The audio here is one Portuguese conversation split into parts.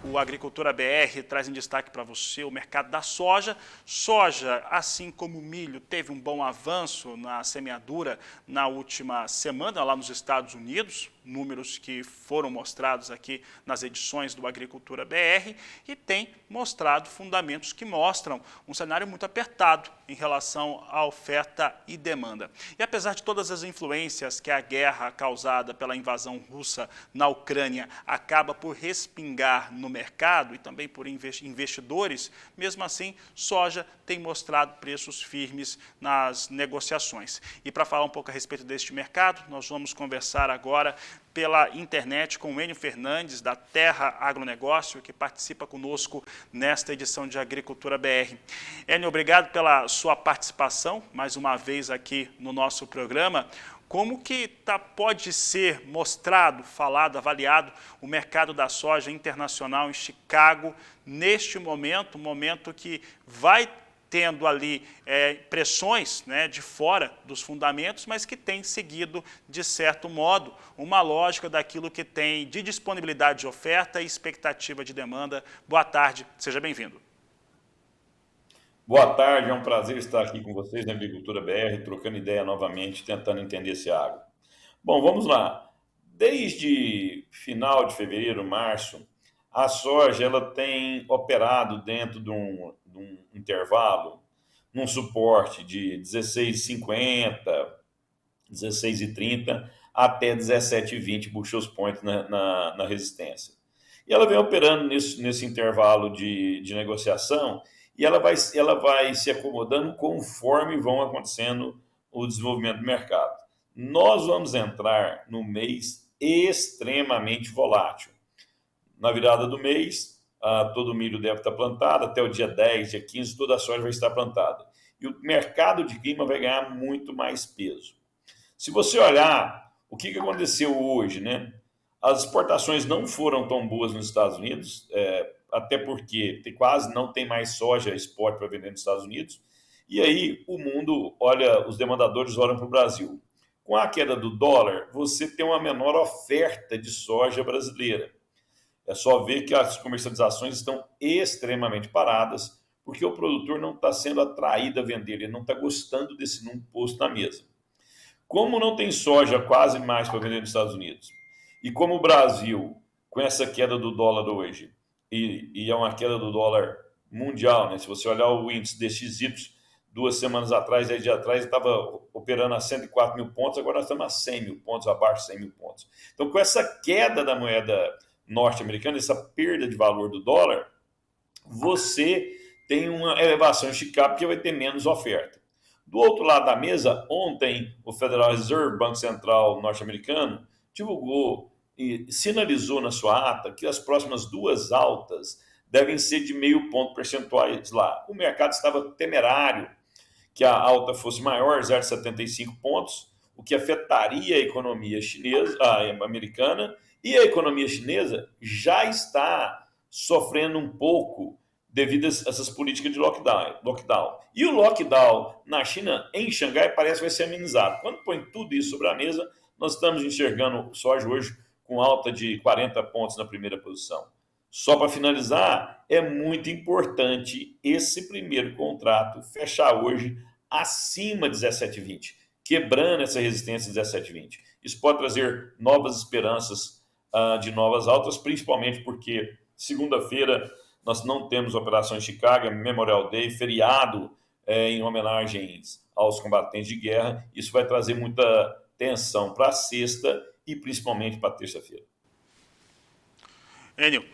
O Agricultura BR traz em destaque para você o mercado da soja. Soja, assim como o milho, teve um bom avanço na semeadura na última semana lá nos Estados Unidos, números que foram mostrados aqui nas edições do Agricultura BR e tem mostrado fundamentos que mostram um cenário muito apertado em relação à oferta e demanda. E apesar de todas as influências que a guerra causada pela invasão russa na Ucrânia acaba por respingar no mercado e também por investidores, mesmo assim, soja tem mostrado preços firmes nas negociações. E para falar um pouco a respeito deste mercado, nós vamos conversar agora pela internet com o Enio Fernandes, da Terra Agronegócio, que participa conosco nesta edição de Agricultura BR. Enio, obrigado pela sua participação, mais uma vez aqui no nosso programa. Como que pode ser mostrado, falado, avaliado o mercado da soja internacional em Chicago neste momento, um momento que vai tendo ali pressões, né, de fora dos fundamentos, mas que tem seguido, de certo modo, uma lógica daquilo que tem de disponibilidade de oferta e expectativa de demanda. Boa tarde, seja bem-vindo. Boa tarde, é um prazer estar aqui com vocês na Agricultura BR, trocando ideia novamente, tentando entender esse agro. Bom, vamos lá. Desde final de fevereiro, março, a soja ela tem operado dentro de um intervalo, num suporte de 16,50, 16,30 até 17,20 bushels point na resistência. E ela vem operando nesse intervalo de negociação e ela vai se acomodando conforme vão acontecendo o desenvolvimento do mercado. Nós vamos entrar no mês extremamente volátil. Na virada do mês, todo o milho deve estar plantado, até o dia 10, dia 15, toda a soja vai estar plantada. E o mercado de clima vai ganhar muito mais peso. Se você olhar o que aconteceu hoje, né? As exportações não foram tão boas nos Estados Unidos, até porque quase não tem mais soja export para vender nos Estados Unidos. E aí o mundo olha, os demandadores olham para o Brasil. Com a queda do dólar, você tem uma menor oferta de soja brasileira. É só ver que as comercializações estão extremamente paradas, porque o produtor não está sendo atraído a vender, ele não está gostando desse número posto na mesa. Como não tem soja quase mais para vender nos Estados Unidos, e como o Brasil, com essa queda do dólar hoje, e é uma queda do dólar mundial, né? Se você olhar o índice DXY, 2 semanas atrás, 10 dias atrás, estava operando a 104 mil pontos, agora nós estamos a 100 mil pontos, abaixo de 100 mil pontos. Então, com essa queda da moeda norte-americana, essa perda de valor do dólar, você tem uma elevação em Chicago que vai ter menos oferta. Do outro lado da mesa, ontem o Federal Reserve, Banco Central norte-americano, divulgou e sinalizou na sua ata que as próximas 2 altas devem ser de 0,5 ponto percentuais lá. O mercado estava temerário que a alta fosse maior, 0,75 pontos, o que afetaria a economia chinesa, a americana, e a economia chinesa já está sofrendo um pouco devido a essas políticas de lockdown. E o lockdown na China, em Xangai, parece que vai ser amenizado. Quando põe tudo isso sobre a mesa, nós estamos enxergando soja hoje com alta de 40 pontos na primeira posição. Só para finalizar, é muito importante esse primeiro contrato fechar hoje acima de 17,20, quebrando essa resistência de 17,20. Isso pode trazer novas esperanças de novas altas, principalmente porque segunda-feira nós não temos operação em Chicago, Memorial Day, feriado em homenagens aos combatentes de guerra. Isso vai trazer muita tensão para a sexta e principalmente para a terça-feira. Enio,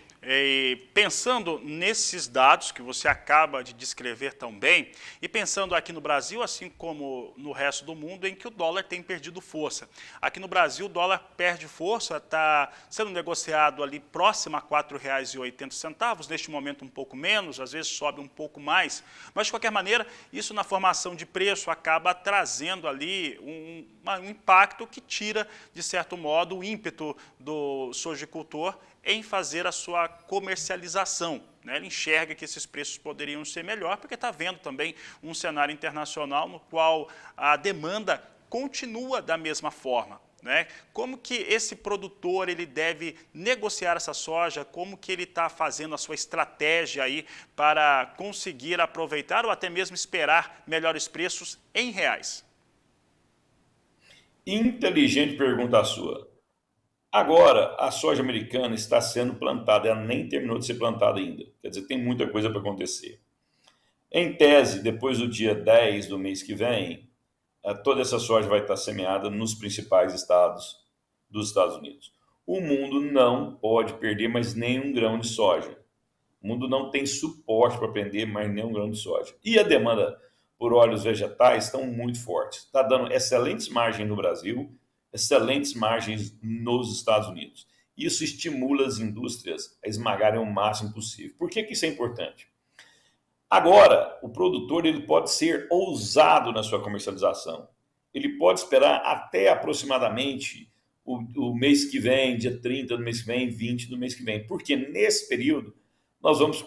pensando nesses dados que você acaba de descrever tão bem, e pensando aqui no Brasil, assim como no resto do mundo, em que o dólar tem perdido força. Aqui no Brasil, o dólar perde força, está sendo negociado ali próximo a R$ 4,80, neste momento um pouco menos, às vezes sobe um pouco mais, mas de qualquer maneira, isso na formação de preço acaba trazendo ali um impacto que tira, de certo modo, o ímpeto do sojicultor em fazer a sua comercialização. Né? Ele enxerga que esses preços poderiam ser melhor, porque está vendo também um cenário internacional no qual a demanda continua da mesma forma, né? Como que esse produtor ele deve negociar essa soja, como que ele está fazendo a sua estratégia aí para conseguir aproveitar ou até mesmo esperar melhores preços em reais? Inteligente pergunta a sua. Agora, a soja americana está sendo plantada, ela nem terminou de ser plantada ainda. Quer dizer, tem muita coisa para acontecer. Em tese, depois do dia 10 do mês que vem, toda essa soja vai estar semeada nos principais estados dos Estados Unidos. O mundo não pode perder mais nenhum grão de soja. O mundo não tem suporte para prender mais nenhum grão de soja. E a demanda por óleos vegetais estão muito fortes. Está dando excelentes margens no Brasil, excelentes margens nos Estados Unidos. Isso estimula as indústrias a esmagarem o máximo possível. Por que isso é importante? Agora, o produtor ele pode ser ousado na sua comercialização. Ele pode esperar até aproximadamente o mês que vem, dia 30 do mês que vem, 20 do mês que vem. Porque nesse período nós vamos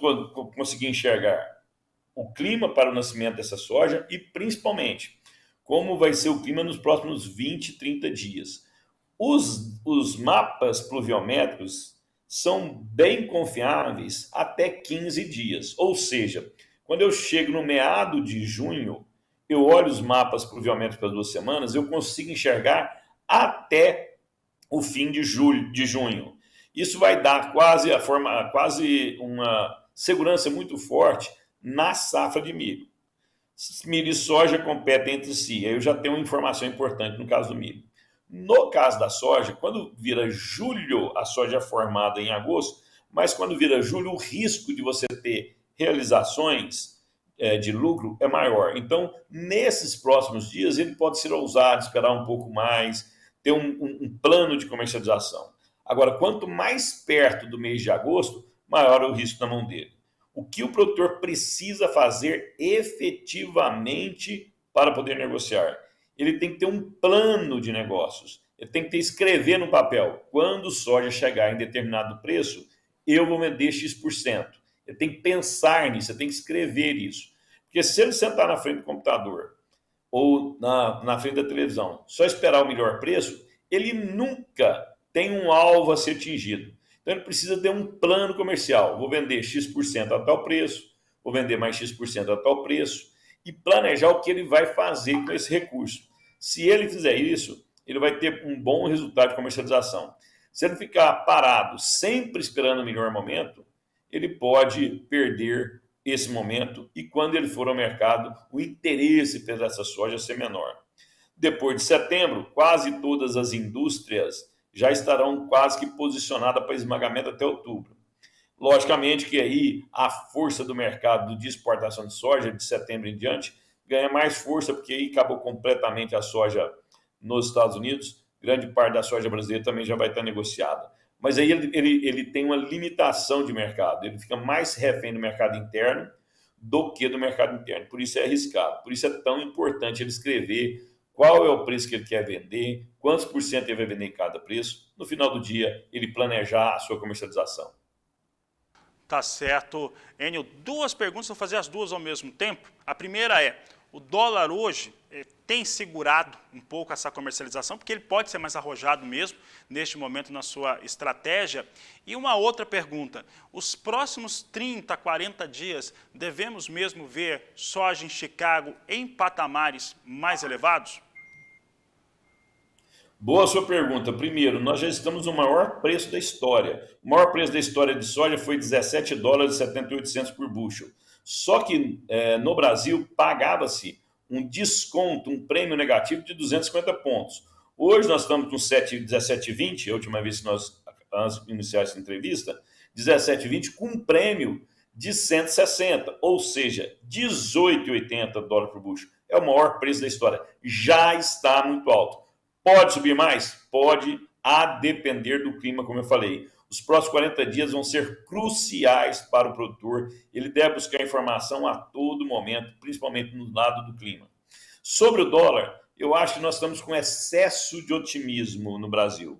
conseguir enxergar o clima para o nascimento dessa soja e, principalmente, como vai ser o clima nos próximos 20, 30 dias. Os mapas pluviométricos são bem confiáveis até 15 dias. Ou seja, quando eu chego no meado de junho, eu olho os mapas pluviométricos para 2 semanas, eu consigo enxergar até o fim de junho. Isso vai dar quase uma segurança muito forte na safra de milho. Milho e soja competem entre si. Aí eu já tenho uma informação importante no caso do milho. No caso da soja, quando vira julho, a soja é formada em agosto, mas quando vira julho, o risco de você ter realizações de lucro é maior. Então, nesses próximos dias, ele pode ser ousado, esperar um pouco mais, ter um plano de comercialização. Agora, quanto mais perto do mês de agosto, maior é o risco na mão dele. O que o produtor precisa fazer efetivamente para poder negociar? Ele tem que ter um plano de negócios. Ele tem que escrever no papel. Quando soja chegar em determinado preço, eu vou vender X%. Ele tem que pensar nisso, ele tem que escrever isso. Porque se ele sentar na frente do computador ou na frente da televisão, só esperar o melhor preço, ele nunca tem um alvo a ser atingido. Então ele precisa ter um plano comercial. Vou vender X% a tal preço, vou vender mais X% a tal preço, e planejar o que ele vai fazer com esse recurso. Se ele fizer isso, ele vai ter um bom resultado de comercialização. Se ele ficar parado, sempre esperando o melhor momento, ele pode perder esse momento e quando ele for ao mercado, o interesse pela essa soja ser menor. Depois de setembro, quase todas as indústrias já estarão quase que posicionadas para esmagamento até outubro. Logicamente que aí a força do mercado de exportação de soja de setembro em diante ganha mais força, porque aí acabou completamente a soja nos Estados Unidos, grande parte da soja brasileira também já vai estar negociada. Mas aí ele tem uma limitação de mercado, ele fica mais refém do mercado interno do que do mercado interno, por isso é arriscado, por isso é tão importante ele escrever qual é o preço que ele quer vender, quantos por cento ele vai vender em cada preço, no final do dia ele planejar a sua comercialização. Tá certo. Enio, 2 perguntas, vou fazer as 2 ao mesmo tempo. A primeira é, o dólar hoje tem segurado um pouco essa comercialização, porque ele pode ser mais arrojado mesmo, neste momento, na sua estratégia. E uma outra pergunta, os próximos 30, 40 dias, devemos mesmo ver soja em Chicago em patamares mais elevados? Boa sua pergunta. Primeiro, nós já estamos no maior preço da história. O maior preço da história de soja foi $17,78 por bushel. Só que no Brasil pagava-se um desconto, um prêmio negativo de 250 pontos. Hoje nós estamos com 17,20, a última vez que nós iniciamos essa entrevista, 17,20 com um prêmio de 160, ou seja, $18,80 por bushel. É o maior preço da história. Já está muito alto. Pode subir mais? Pode, a depender do clima, como eu falei. Os próximos 40 dias vão ser cruciais para o produtor. Ele deve buscar informação a todo momento, principalmente no lado do clima. Sobre o dólar, eu acho que nós estamos com excesso de otimismo no Brasil.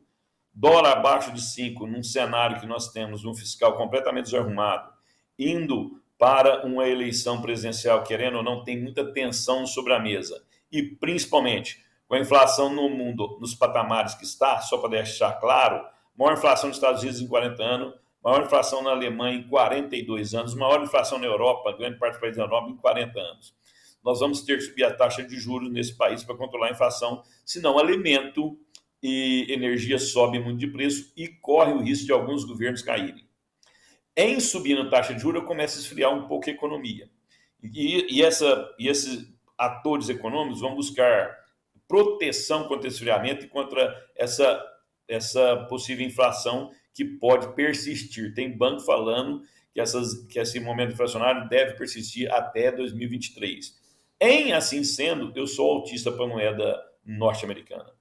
Dólar abaixo de 5, num cenário que nós temos um fiscal completamente desarrumado, indo para uma eleição presidencial, querendo ou não, tem muita tensão sobre a mesa. E, principalmente, com a inflação no mundo nos patamares que está, só para deixar claro, maior inflação nos Estados Unidos em 40 anos, maior inflação na Alemanha em 42 anos, maior inflação na Europa, grande parte do país da Europa, em 40 anos. Nós vamos ter que subir a taxa de juros nesse país para controlar a inflação, senão alimento e energia sobem muito de preço e corre o risco de alguns governos caírem. Em subindo a taxa de juros, começa a esfriar um pouco a economia. E esses atores econômicos vão buscar proteção contra esse esfriamento e contra essa possível inflação que pode persistir. Tem banco falando que esse momento inflacionário deve persistir até 2023. Em assim sendo, eu sou autista para a moeda norte-americana.